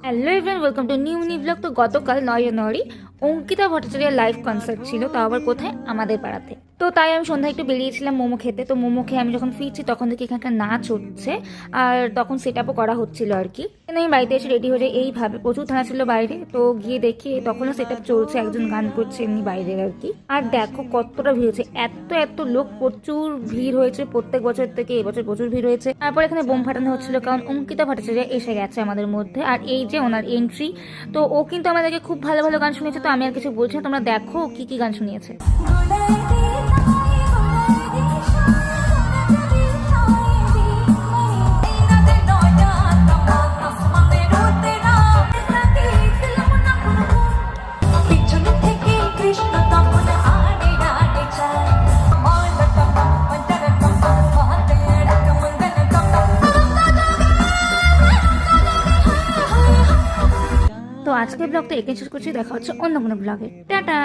Hello everyone, welcome to new blog. তো গতকাল 9 জানুয়ারি অঙ্কিতা ভট্টাচার্যের লাইভ কনসার্ট ছিল, তো আবার কোথায়? আমাদের পাড়াতে। তো তাই আমি সন্ধ্যায় একটু বেরিয়েছিলাম মোমো খেতে। তো মোমো খেয়ে আমি যখন ফিরছি তখন দেখি এখানকার নাচ হচ্ছে, আর তখন সেট আপও করা হচ্ছিল আর কি। আমি বাড়িতে এসে রেডি হয়ে যাই এইভাবে, প্রচুর ঠান্ডা ছিল বাইরে। তো গিয়ে দেখি তখনও সেট আপ চলছে, একজন গান করছে এমনি বাইরের আর কি। আর দেখো কতটা ভিড় হয়েছে, এত লোক, প্রচুর ভিড় হয়েছে। প্রত্যেক বছর থেকে এবছর প্রচুর ভিড় হয়েছে। তারপর এখানে বোম ফাটানো হচ্ছিল, কারণ অঙ্কিতা ভট্টাচার্য এসে গেছে আমাদের মধ্যে। আর এই যে ওনার এন্ট্রি, তো ও কিন্তু আমাদেরকে খুব ভালো ভালো গান শুনিয়েছে। তো আমি আর কিছু বলছি না, তোমরা দেখো কি কি গান শুনিয়েছে। তো আজকের ব্লগটা এখানে শেষ করছি, দেখা হচ্ছে অন্য কোনো ব্লগে। টাটা।